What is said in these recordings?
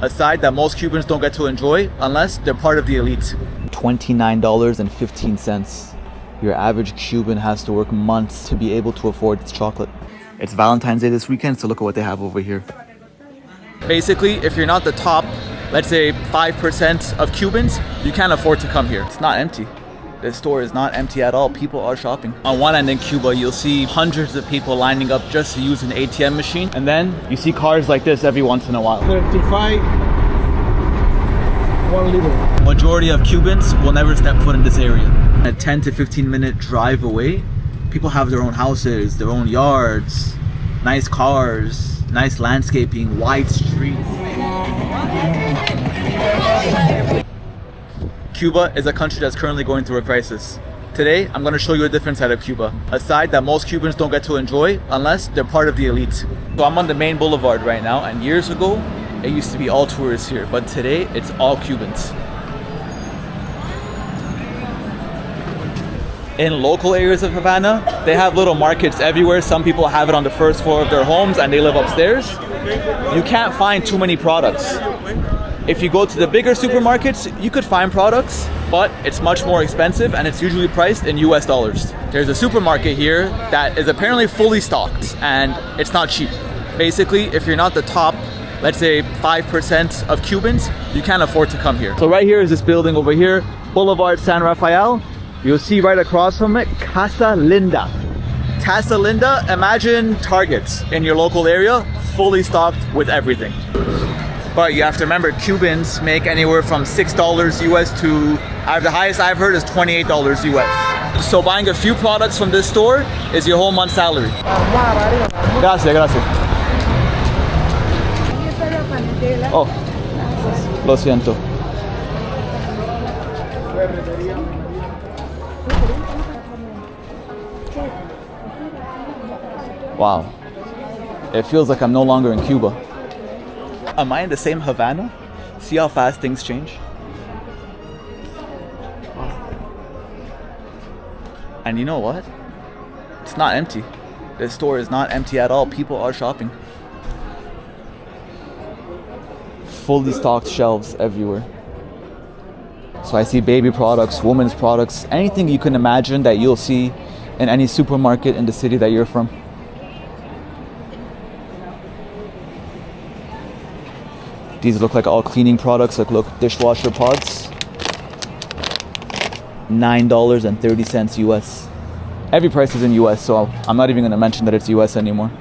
A side that most Cubans don't get to enjoy unless they're part of the elite. $29.15. Your average Cuban has to work months to be able to afford this chocolate. It's Valentine's Day this weekend, so look at what they have over here. Basically, if you're not the top, let's say 5% of Cubans, you can't afford to come here. It's not empty. This store is not empty at all. People are shopping. On one end in Cuba, you'll see hundreds of people lining up just to use an ATM machine. And then you see cars like this every once in a while. 35, 1 liter. Majority of Cubans will never step foot in this area. A 10 to 15 minute drive away, people have their own houses, their own yards, nice cars, nice landscaping, wide streets. Cuba is a country that's currently going through a crisis. Today, I'm going to show you a different side of Cuba. A side that most Cubans don't get to enjoy unless they're part of the elite. So I'm on the main boulevard right now, and years ago, it used to be all tourists here, but today, it's all Cubans. In local areas of Havana, they have little markets everywhere. Some people have it on the first floor of their homes and they live upstairs. You can't find too many products. If you go to the bigger supermarkets, you could find products, but it's much more expensive and it's usually priced in US dollars. There's a supermarket here that is apparently fully stocked and it's not cheap. Basically, if you're not the top, let's say 5% of Cubans, you can't afford to come here. So right here is this building over here, Boulevard San Rafael. You'll see right across from it, Casa Linda. Casa Linda, imagine Targets in your local area, fully stocked with everything. But you have to remember, Cubans make anywhere from $6 US to, the highest I've heard is $28 US. So buying a few products from this store is your whole month's salary. Gracias, gracias. Oh, lo siento. Wow, it feels like I'm no longer in Cuba. Am I in the same Havana? See how fast things change? Wow. And you know what? It's not empty. This store is not empty at all. People are shopping. Fully stocked shelves everywhere. So I see baby products, women's products, anything you can imagine that you'll see in any supermarket in the city that you're from. These look like all cleaning products, like look, dishwasher pods. $9.30 US. Every price is in US, so I'm not even gonna mention that it's US anymore.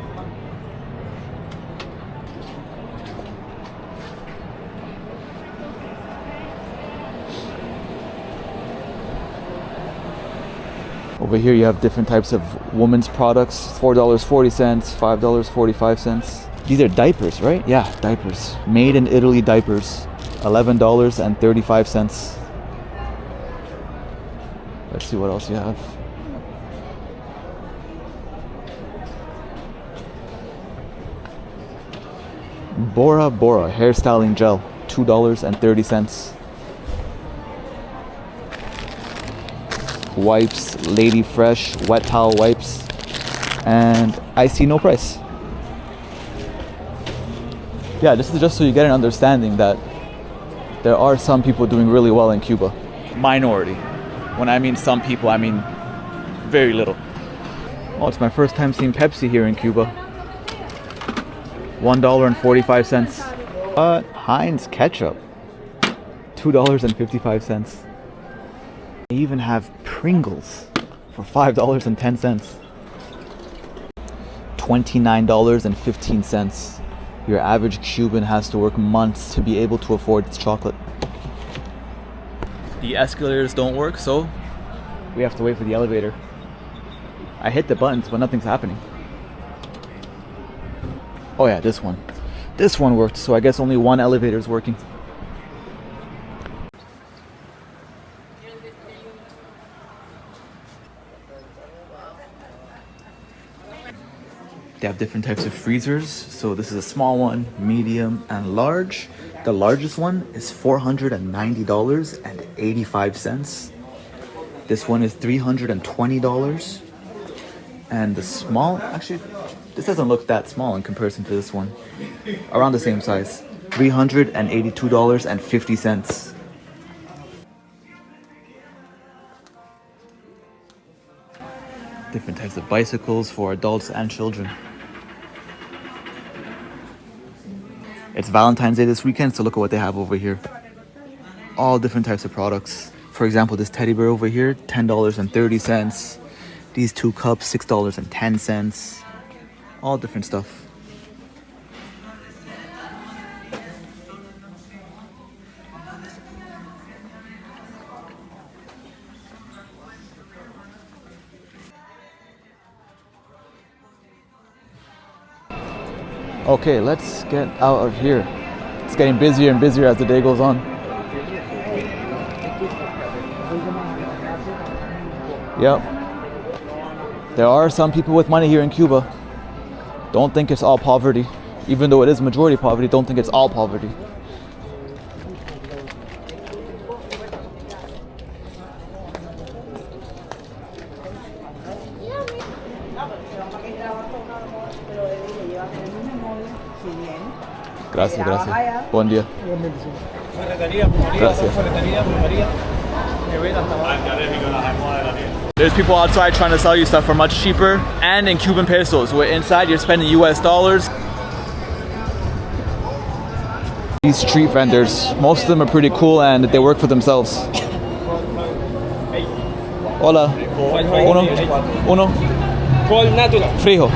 Over here you have different types of women's products. $4.40, $5.45. These are diapers, right? Yeah, diapers. Made in Italy diapers. $11.35. Let's see what else you have. Bora Bora hairstyling gel. $2.30. Wipes, Lady Fresh wet towel wipes. And I see no price. Yeah, this is just so you get an understanding that there are some people doing really well in Cuba. Minority. When I mean some people, I mean very little. Oh, it's my first time seeing Pepsi here in Cuba. $1.45. But Heinz ketchup. $2.55. They even have Pringles for $5.10. $29.15. Your average Cuban has to work months to be able to afford this chocolate. The escalators don't work, so we have to wait for the elevator. I hit the buttons, but nothing's happening. Oh yeah, this one. This one worked, so I guess only one elevator is working. They have different types of freezers. So this is a small one, medium, and large. The largest one is $490.85. This one is $320. And the small, actually, this doesn't look that small in comparison to this one. Around the same size. $382.50. Different types of bicycles for adults and children. It's Valentine's Day this weekend, so look at what they have over here. All different types of products. For example, this teddy bear over here, $10.30. These 2 cups, $6.10. All different stuff. Okay, let's get out of here. It's getting busier and busier as the day goes on. Yep. There are some people with money here in Cuba. Don't think it's all poverty. Even though it is majority poverty, don't think it's all poverty. Gracias, gracias. Buen día. Gracias. There's people outside trying to sell you stuff for much cheaper and in Cuban pesos, where inside you're spending US dollars. These street vendors, most of them are pretty cool and they work for themselves. Hola. Uno. Frijo.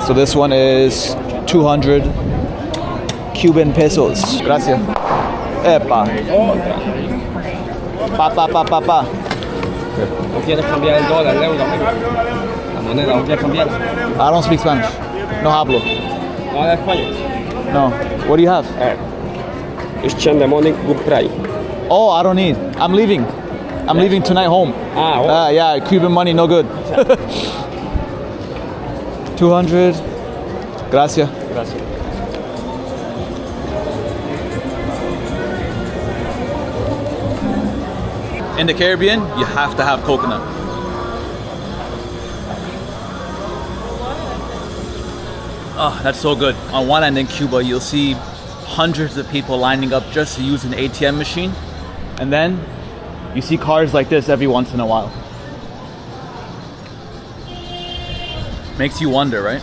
So this one is 200 Cuban pesos. Gracias. Epa. Pa. ¿No quieres cambiar el dólar, el euro? La moneda, ¿no quieres cambiar? I don't speak Spanish. No hablo. ¿No hablas español? No. What do you have? Exchange the money, good price. Oh, I don't need. I'm leaving. I'm leaving tonight home. Yeah, Cuban money, no good. 200. Gracias. Gracias. In the Caribbean, you have to have coconut. Oh, that's so good. On one end in Cuba, you'll see hundreds of people lining up just to use an ATM machine. And then you see cars like this every once in a while. Makes you wonder, right?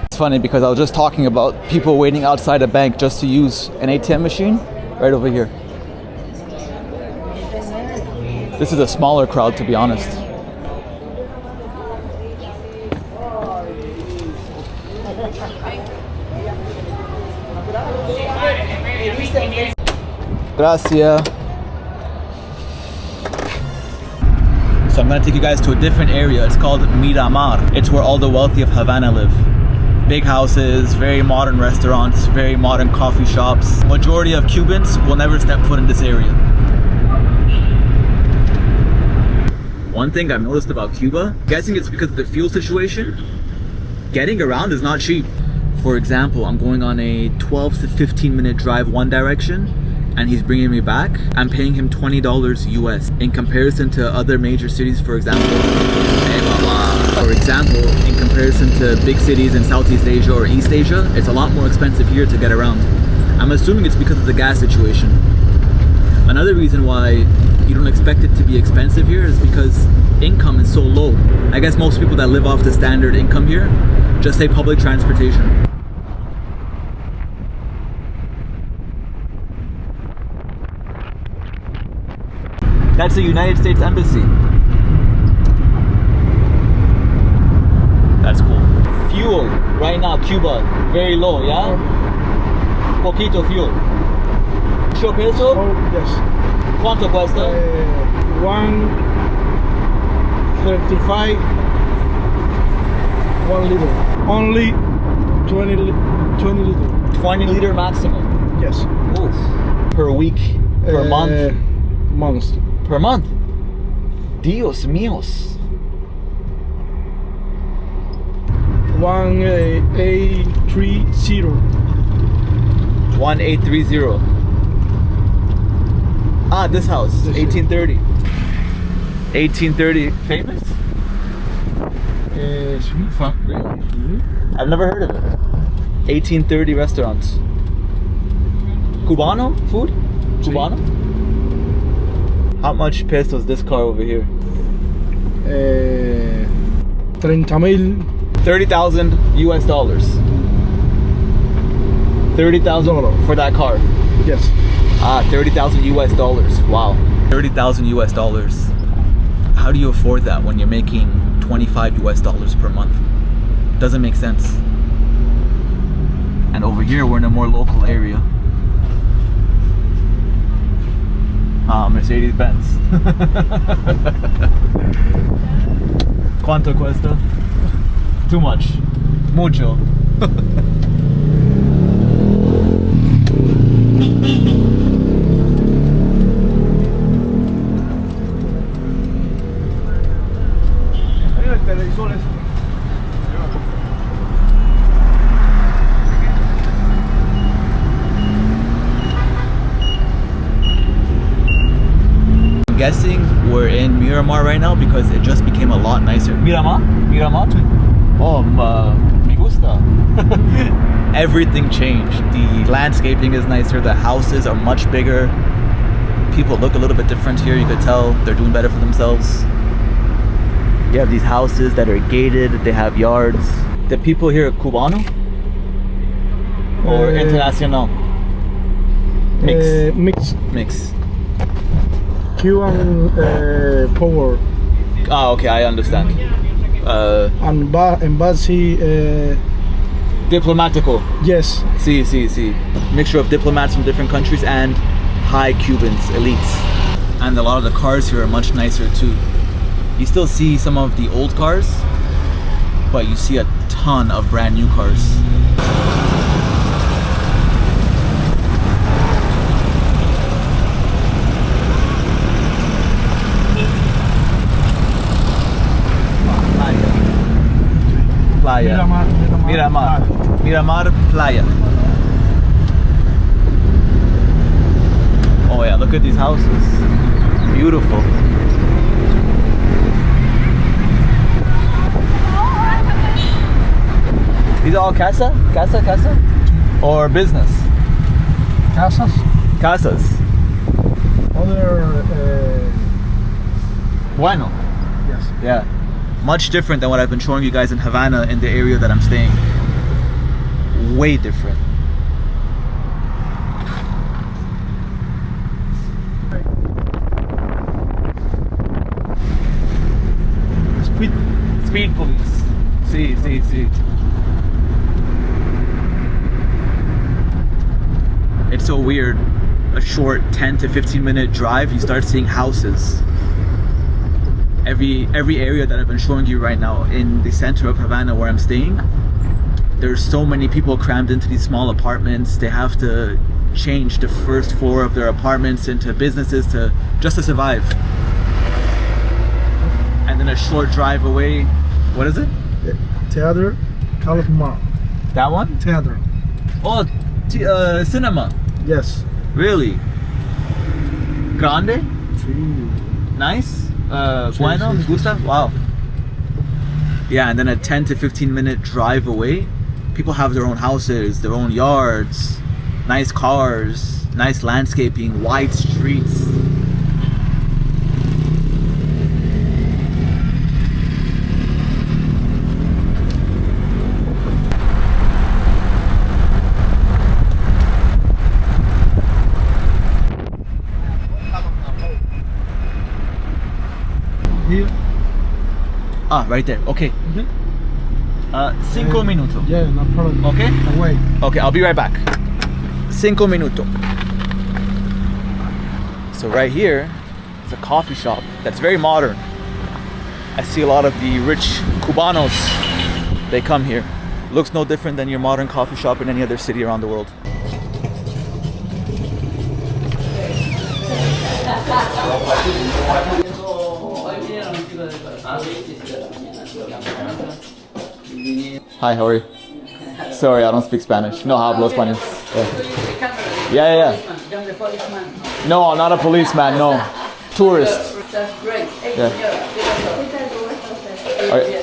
It's funny because I was just talking about people waiting outside a bank just to use an ATM machine right over here. This is a smaller crowd, to be honest. Gracias. So I'm gonna take you guys to a different area. It's called Miramar. It's where all the wealthy of Havana live. Big houses, very modern restaurants, very modern coffee shops. Majority of Cubans will never step foot in this area. One thing I've noticed about Cuba, I'm guessing it's because of the fuel situation, getting around is not cheap. For example, I'm going on a 12 to 15 minute drive one direction and he's bringing me back. I'm paying him $20 US. In comparison to other major cities, for example, in comparison to big cities in Southeast Asia or East Asia, it's a lot more expensive here to get around. I'm assuming it's because of the gas situation. Another reason why you don't expect it to be expensive here is because income is so low. I guess most people that live off the standard income here just take public transportation. That's the United States Embassy. That's cool. Fuel, right now, Cuba, very low, yeah? Poquito fuel. ¿8 pesos? Yes. ¿Cuánto cuesta? 1.35, 1 liter. Only 20 liter. 20 liter maximum. Yes. Oof. Per week, per month? Months. Per month? Dios míos. 1830. 1830. Ah, this house, 1830. 1830, famous? Yes. Really? I've never heard of it. 1830 restaurants. Cubano food? Cubano? How much pesos this car over here? 30,000 $30,000 US dollars. 30,000 for that car. Yes. 30,000 US dollars. Wow. 30,000 US dollars. How do you afford that when you're making 25 US dollars per month? Doesn't make sense. And over here we're in a more local area. Mercedes Benz. ¿Cuánto cuesta? Too much. Mucho. I'm guessing we're in Miramar right now because it just became a lot nicer. Miramar? Miramar? Oh, me gusta. Everything changed. The landscaping is nicer. The houses are much bigger. People look a little bit different here. You could tell they're doing better for themselves. You have these houses that are gated. They have yards. The people here are Cubano? Or Internacional? Mix. Mix. Cuban power. Okay, I understand. Embassy. Diplomatico. Yes. See. Mixture of diplomats from different countries and high Cubans, elites. And a lot of the cars here are much nicer too. You still see some of the old cars, but you see a ton of brand new cars. Playa. Miramar Playa. Oh yeah, look at these houses. Beautiful. These are all casa? Casa? Or business? Casas. Casas. Other. Bueno. Yes. Yeah. Much different than what I've been showing you guys in Havana in the area that I'm staying. Way different. Speed police. See. It's so weird. A short 10 to 15 minute drive, you start seeing houses. Every area that I've been showing you right now in the center of Havana where I'm staying, there's so many people crammed into these small apartments. They have to change the first floor of their apartments into businesses just to survive. And then a short drive away, what is it? Theater Calamar. That one? Theater. Oh, cinema. Yes. Really? Grande? Sí. Nice? Bueno? sí. Gusta? Wow. Yeah, and then a 10 to 15 minute drive away, people have their own houses, their own yards, nice cars, nice landscaping, wide streets. Here. Right there. Okay. 5 minutos. Yeah, no problem. Okay? Away. Okay, I'll be right back. 5 minutos. So right here is a coffee shop that's very modern. I see a lot of the rich Cubanos. They come here. Looks no different than your modern coffee shop in any other city around the world. Hi, how are you? Sorry, I don't speak Spanish. No hablo español. Yeah. No, not a policeman, no. Tourist. That's great. Yeah.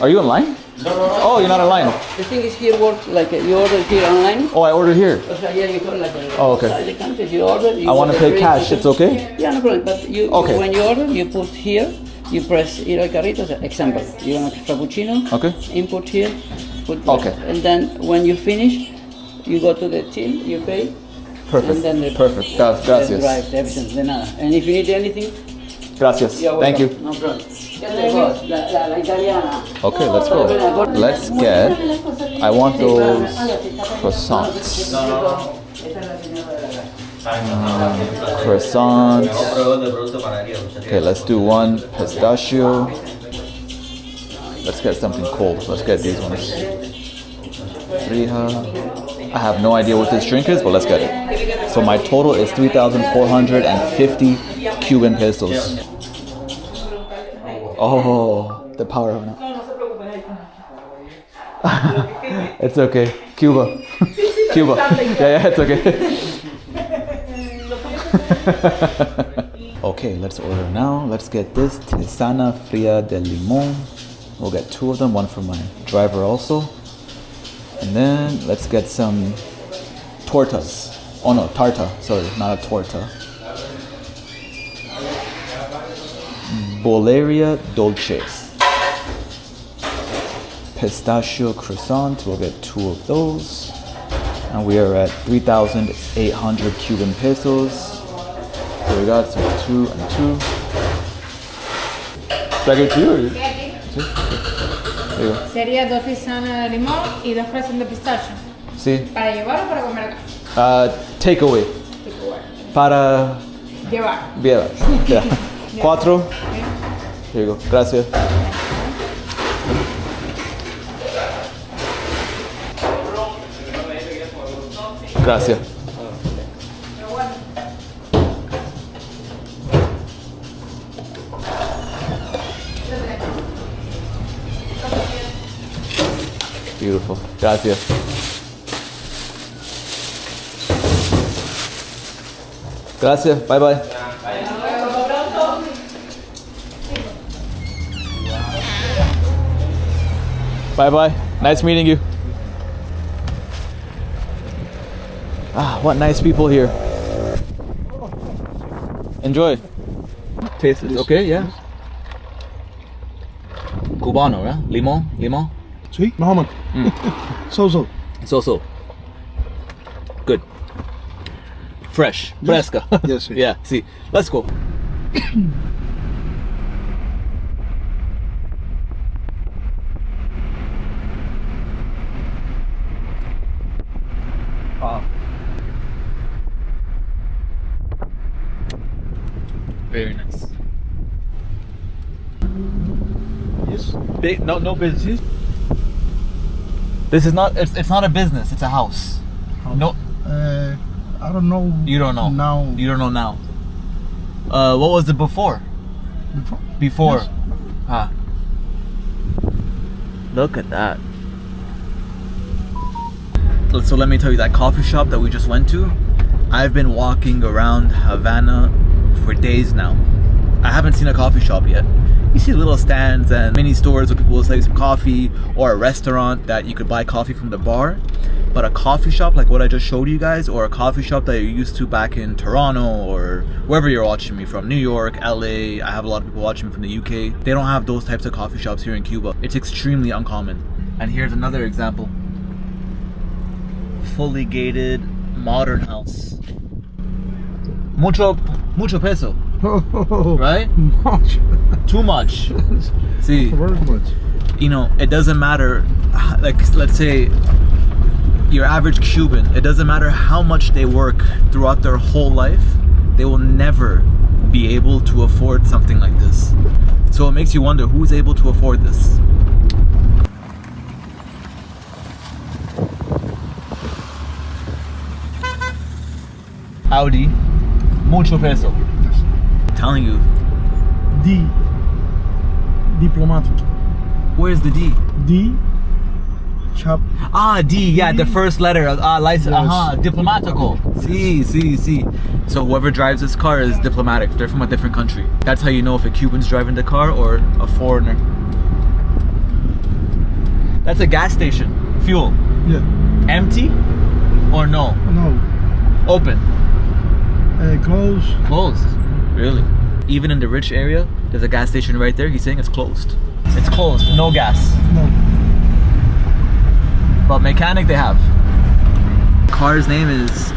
Are you online? Oh, you're not online. The thing is here works like you order here online. Oh, I ordered here. O sea, yeah, you call like Oh, okay. outside the country. You order. You I want to order pay drinks, cash. It's okay? Yeah, no problem. But you, Okay. when you order, you put here. You press ir al carrito. Example, you want a frappuccino. Okay. Input here. Put Okay. And then when you finish, you go to the till. You pay. Perfect. And then the Perfect. the Gracias. drive, everything, de nada. And if you need anything, Gracias. you're Thank you. welcome. No problem. La italiana. Okay, let's go. Let's get. I want those croissants. Croissant. Okay, let's do one pistachio. Let's get something cold. Let's get these ones. Frija. I have no idea what this drink is, but let's get it. So my total is 3,450 Cuban pesos. Oh, the power of it. It's okay. Cuba. Cuba. Yeah, it's okay. Okay, let's order now. Let's get this tisana fria de limon. We'll get 2 of them, one for my driver also. And then let's get some tortas. Oh no, tarta. Sorry, not a torta. Boleria dolces. Pistachio croissant. We'll get 2 of those. And we are at 3,800 Cuban pesos. So we got some 2 and 2. Should I give it to you or you? There you go. Sería 2 tisanas de limón y 2 croissants de pistacho. Sí. ¿Para llevar o para comer acá? Takeaway. Para Llevar. llevar. Yeah. 4. Here you go. Gracias. Gracias. Beautiful. Gracias. Gracias. Bye bye. Bye bye. Nice meeting you. Ah, what nice people here. Enjoy. Taste it. Okay, yeah. Cubano, yeah? Limon? Limon? Sí, más o menos. So. So. Good. Fresh. Fresca. Yes, yes. Yeah, see. Let's go. Very nice. Yes. Big, no business. This is not. It's not a business. It's a house. No, I don't know. you don't know. Now. You don't know now. What was it before? Before. Yes. Ah. Look at that. So let me tell you, that coffee shop that we just went to, I've been walking around Havana for days now. I haven't seen a coffee shop yet. You see little stands and mini stores where people will sell you some coffee, or a restaurant that you could buy coffee from the bar. But a coffee shop like what I just showed you guys, or a coffee shop that you're used to back in Toronto or wherever you're watching me from, New York, LA, I have a lot of people watching me from the UK. They don't have those types of coffee shops here in Cuba. It's extremely uncommon. And here's another example. Fully gated modern house. Mucho peso, right? Much. Too much. See, Very much. you know, it doesn't matter, like, let's say your average Cuban, it doesn't matter how much they work throughout their whole life, they will never be able to afford something like this. So it makes you wonder, who's able to afford this? Audi, mucho peso. Yes. I'm telling you. Diplomatic. Where's the D? D. Chap. D, yeah, the first letter. License. Yes. Diplomatico. See. So whoever drives this car is diplomatic. They're from a different country. That's how you know if a Cuban's driving the car or a foreigner. That's a gas station. Fuel. Yeah. Empty or no? No. Open. Close. Closed. Really? Even in the rich area, there's a gas station right there. He's saying it's closed. It's closed. No gas. No. But mechanic they have. Car's name is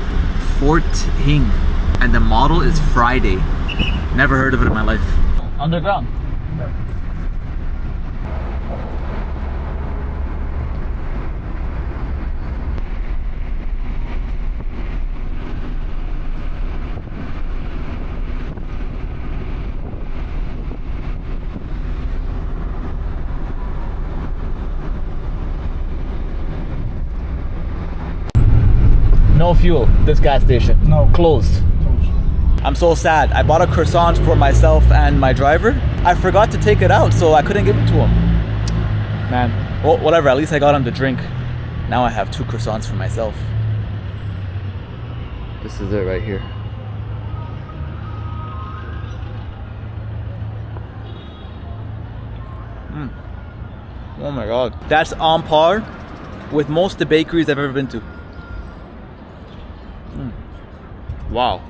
Fort Hing, and the model is Friday. Never heard of it in my life. Underground. No fuel, this gas station. No. Closed. Close. I'm so sad. I bought a croissant for myself and my driver. I forgot to take it out, so I couldn't give it to him. Man, well, whatever, at least I got him to drink. Now I have 2 croissants for myself. This is it right here. Oh my god. That's on par with most of the bakeries I've ever been to. Wow.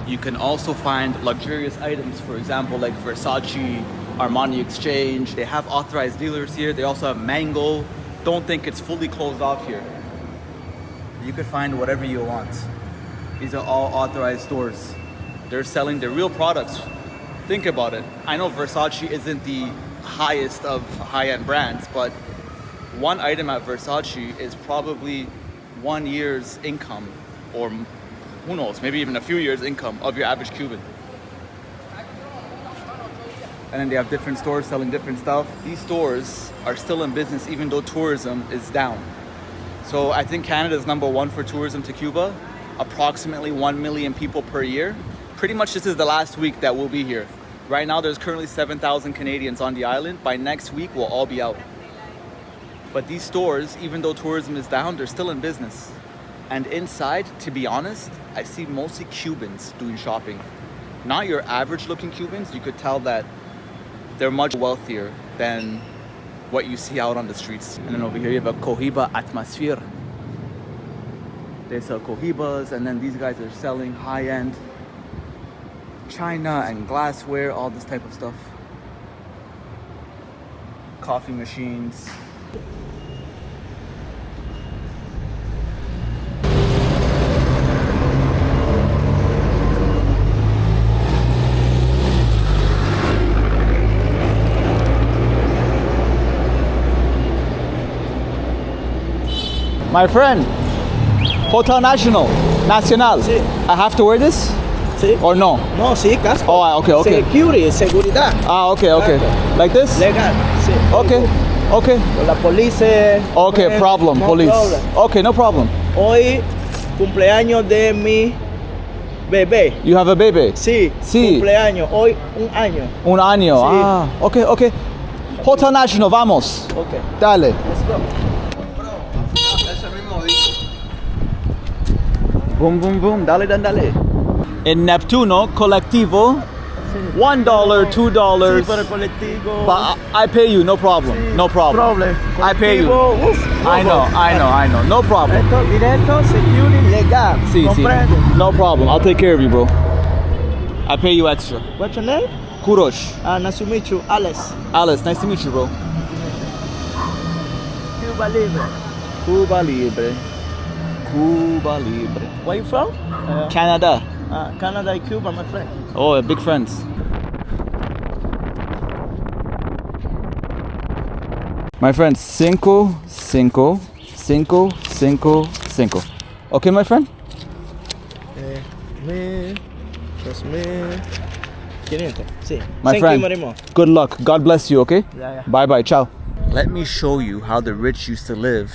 You can also find luxurious items, for example, like Versace, Armani Exchange. They have authorized dealers here. They also have Mango. Don't think it's fully closed off here. You could find whatever you want. These are all authorized stores. They're selling the real products. Think about it. I know Versace isn't the highest of high-end brands, but one item at Versace is probably 1 year's income, or who knows, maybe even a few years' income of your average Cuban. And then they have different stores selling different stuff. These stores are still in business even though tourism is down. So I think Canada is #1 for tourism to Cuba. Approximately 1 million people per year. Pretty much this is the last week that we'll be here. Right now there's currently 7,000 Canadians on the island. By next week we'll all be out. But these stores, even though tourism is down, they're still in business. And inside, to be honest, I see mostly Cubans doing shopping. Not your average looking Cubans. You could tell that they're much wealthier than what you see out on the streets. And then over here you have a Cohiba Atmosphere. They sell Cohibas, and then these guys are selling high-end china and glassware, all this type of stuff. Coffee machines. My friend, Hotel Nacional. Sí. I have to wear this? Sí. Or no? No, sí, casco. Oh, okay. Security, seguridad. Ah, okay. Like this? Legal, sí. Okay. Con la policía. Okay, problem, no police. problem. Okay, no problem. Hoy, cumpleaños de mi bebé. You have a baby? Sí, Sí. cumpleaños. Hoy, 1 año. Un año. Sí. Ah, okay. Hotel Nacional, vamos. Okay. Dale. Let's go. Boom. Dale. En Neptuno, colectivo, $1, $2. Sí, para el colectivo. But I pay you, no problem. Sí, No problem. I pay you. Colectivo, I know. No problem. Esto directo, security, legal. Sí. Comprende. No problem. I'll take care of you, bro. I pay you extra. What's your name? Kurosh. Nice to meet you, Alex. Alice, nice to meet you, bro. Cuba Libre. Cuba Libre. Where you from? Canada. Canada and Cuba, my friend. Oh, big friends. My friend, 5. Okay, my friend? 500. Sí. My Thank friend, you, Marimo. good luck. God bless you, okay? Yeah. Bye, ciao. Let me show you how the rich used to live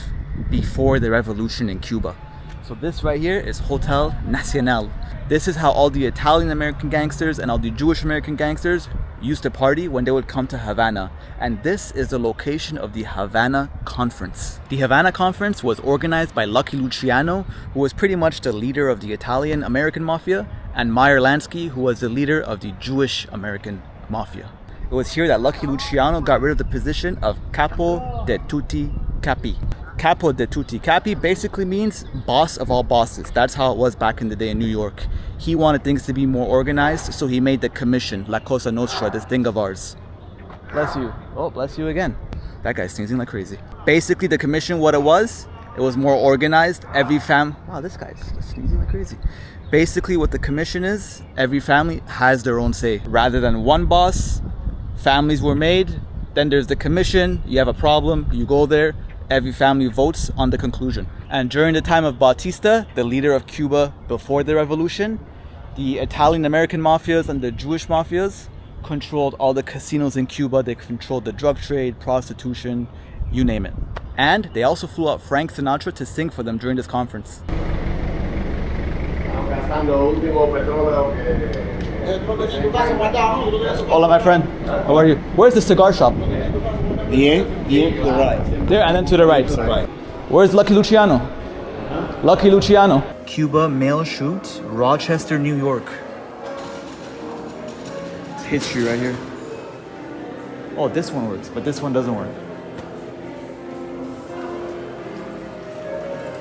before the revolution in Cuba. So this right here is Hotel Nacional. This is how all the Italian American gangsters and all the Jewish American gangsters used to party when they would come to Havana. And this is the location of the Havana Conference. The Havana Conference was organized by Lucky Luciano, who was pretty much the leader of the Italian-American Mafia, and Meyer Lansky, who was the leader of the Jewish-American Mafia. It was here that Lucky Luciano got rid of the position of Capo de Tutti Capi. Capo de Tutti Capi basically means boss of all bosses. That's how it was back in the day in New York. He wanted things to be more organized, so he made the commission, La Cosa Nostra, this thing of ours. Bless you. Oh, bless you again. That guy's sneezing like crazy. Basically, the commission, what it was more organized. Wow, this guy's sneezing like crazy. Basically, what the commission is, every family has their own say. Rather than one boss, families were made. Then there's the commission. You have a problem, you go there. Every family votes on the conclusion. And during the time of Bautista, the leader of Cuba before the revolution, the Italian-American mafias and the Jewish mafias controlled all the casinos in Cuba. They controlled the drug trade, prostitution, you name it. And they also flew out Frank Sinatra to sing for them during this conference. Hola, my friend. How are you? Where's the cigar shop? Here, to the right. There, and then to the right. Where's Lucky Luciano? Lucky Luciano. Cuba mail shoot, Rochester, New York. It's history right here. Oh, this one works, but this one doesn't work.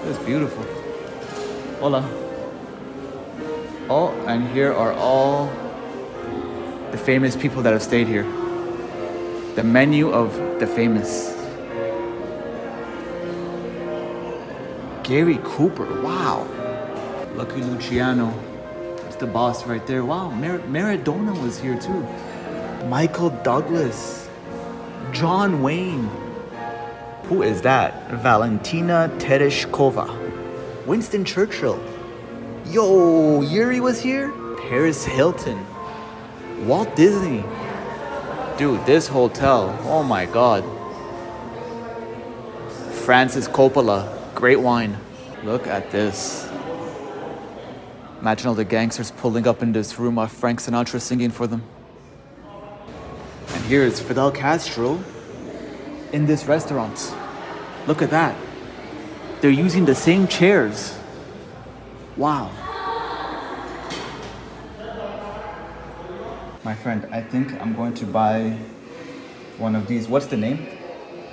It's beautiful. Hola. Oh, and here are all the famous people that have stayed here. The menu of the famous. Gary Cooper, wow. Lucky Luciano, that's the boss right there. Wow, Maradona was here too. Michael Douglas, John Wayne. Who is that? Valentina Tereshkova. Winston Churchill. Yo, Yuri was here? Paris Hilton. Walt Disney. Dude, this hotel, oh my God. Francis Coppola, great wine. Look at this. Imagine all the gangsters pulling up in this room of Frank Sinatra singing for them. And here is Fidel Castro in this restaurant. Look at that. They're using the same chairs. Wow. My friend, I think I'm going to buy one of these. What's the name?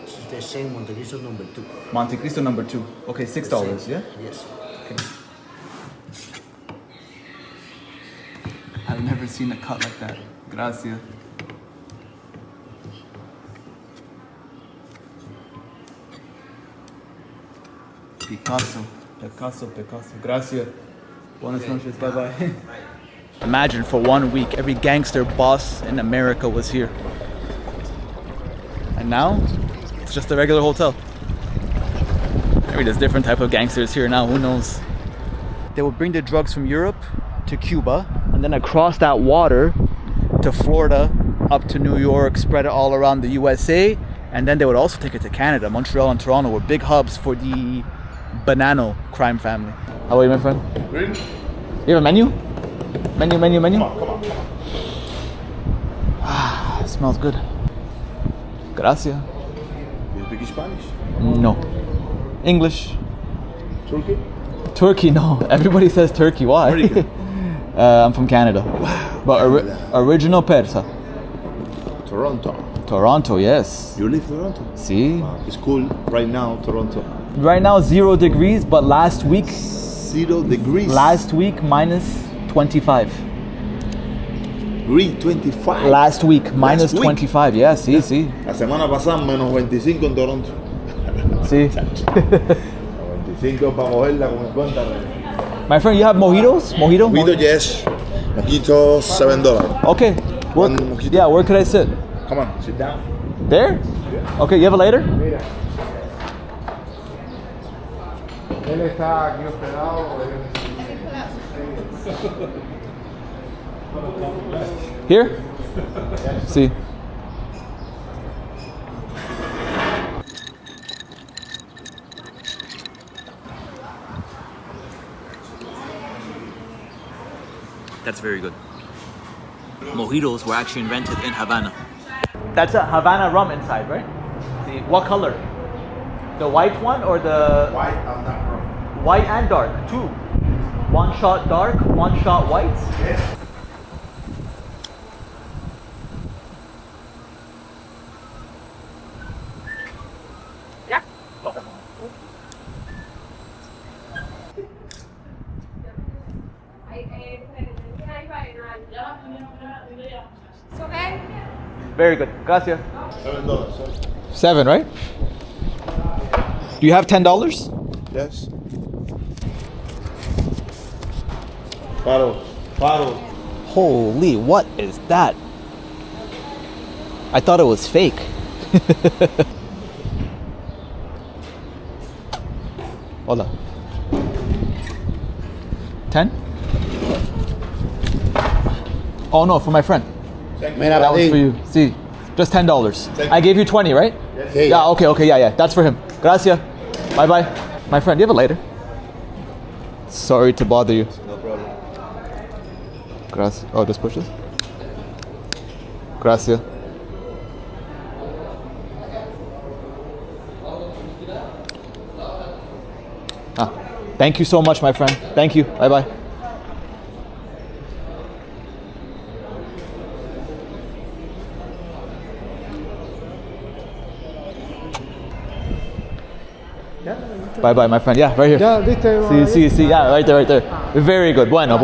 It's the same Monte Cristo number 2. Monte Cristo number 2. Okay, $6, yeah? Yes. Okay. I've never seen a cut like that. Gracias. Picasso. Gracias. Buenas noches. Bye-bye. Imagine for 1 week, every gangster boss in America was here. And now, it's just a regular hotel. Maybe there's different type of gangsters here now, who knows? They would bring the drugs from Europe to Cuba, and then across that water to Florida, up to New York, spread it all around the USA, and then they would also take it to Canada. Montreal and Toronto were big hubs for the Banano crime family. How are you, my friend? Great. You have a menu? Menu. Come on. Ah, it smells good. Gracias. You speak Spanish? No. English. Turkey? Turkey, no. Everybody says Turkey. Why? Where are you? I'm from Canada. Wow. But original Persa. Toronto. Toronto, yes. You live in Toronto? See? Wow. It's cool right now, Toronto. Right now 0 degrees, but last week 0 degrees. Last week minus 25. Degree 25. Last week minus 25. Yeah, see, see. La semana pasada menos 25 en Toronto. See. 25 para cogerla con el cuenta. My friend, you have mojitos? Mojito? Mojito, yes. Mojito, $7. Okay. One mojito. Yeah, where could I sit? Come on, sit down. There? Okay, you have a lighter? Mira. Él está aquí hospedado. Here? See. That's very good. mojitos were actually invented in Havana. That's a Havana rum inside, right? See, what color? The white one or the... White and dark rum. White and dark, two. One shot dark, one shot white. Yes. It's okay? Very good. Gracias. $7, sir. 7, right? Do you have $10? Yes. Paro. Paro. Holy, what is that? I thought it was fake. Hola. 10? Oh no, for my friend. Mira, That was for Valentín. you. See, just $10. I gave you 20, right? Sí, Yeah, okay, yeah. That's for him. Gracias. Bye. My friend, do you have a lighter? Sorry to bother you. No problem. Gracias. Oh, just push this. Gracias. Ah, thank you so much, my friend. Thank you. Bye. Bye, my friend. Yeah, right here. Ya, viste. See. Yeah, right there. Very good. Bueno.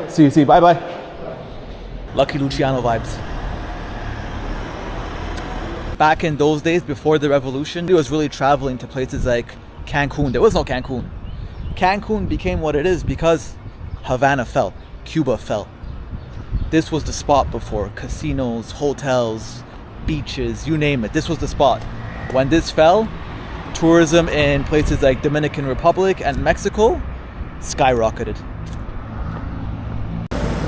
See. Bye. Lucky Luciano vibes. Back in those days, before the revolution, it was really traveling to places like Cancun. There was no Cancun. Cancun became what it is because Havana fell. Cuba fell. This was the spot before. Casinos, hotels, beaches, you name it. This was the spot. When this fell, tourism in places like Dominican Republic and Mexico skyrocketed.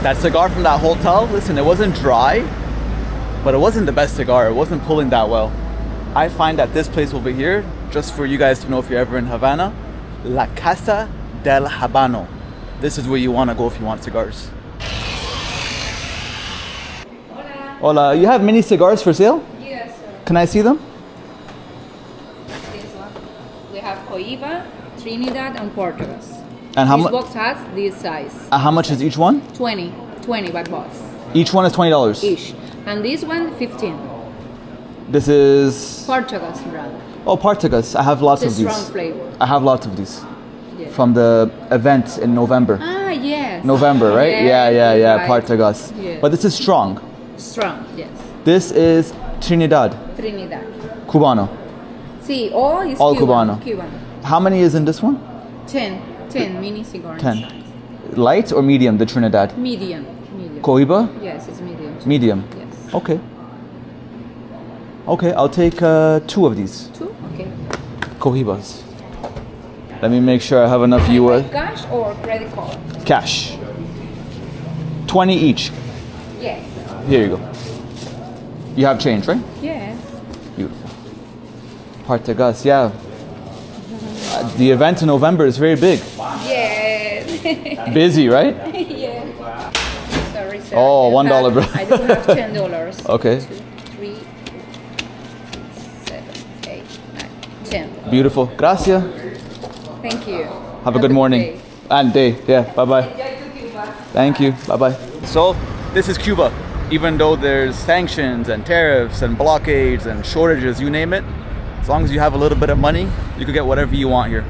That cigar from that hotel, listen, it wasn't dry, but it wasn't the best cigar. It wasn't pulling that well. I find that this place over here, just for you guys to know if you're ever in Havana, La Casa del Habano. This is where you want to go if you want cigars. Hola, you have mini cigars for sale? Yes, sir. Can I see them? This one. We have Coiba, Trinidad, and Portuguese. And how This much? box has this size. How much is each one? 20 by box Each one is $20. each. And this one, 15. This is Portuguese brand. Portuguese. I have lots It's a of strong these. flavor. I have lots of these Yeah. from the event in November. Ah, yes. November, right? Yes, Yeah. right. Portuguese. Yeah. But this is strong. Strong, yes. This is Trinidad, Trinidad. Cubano. See, all is All Cuban. Cubano. Cuban. How many is in this one? 10 mini cigar. 10. size. Light or medium, the Trinidad? Medium. Cohiba? Yes, it's medium. Medium. Yes. Okay, I'll take 2 of these. 2? Okay. Cohibas. Let me make sure I have enough US. Cash or credit card? Cash. 20 each. Yes. Here you go. You have change, right? Yes. Beautiful. Portuguese, yeah. The event in November is very big. Yes. Busy, right? Yes. Sorry, sir. Oh, I do $1 have- bill. I do have $10. Okay. 2, 3, 7, 8, 9, 10. Beautiful. Gracias. Thank you. Have a good morning. day. And day. Yeah, bye-bye. Enjoy to Cuba. Thank you. Bye-bye. So, this is Cuba. Even though there's sanctions and tariffs and blockades and shortages, you name it, as long as you have a little bit of money, you can get whatever you want here.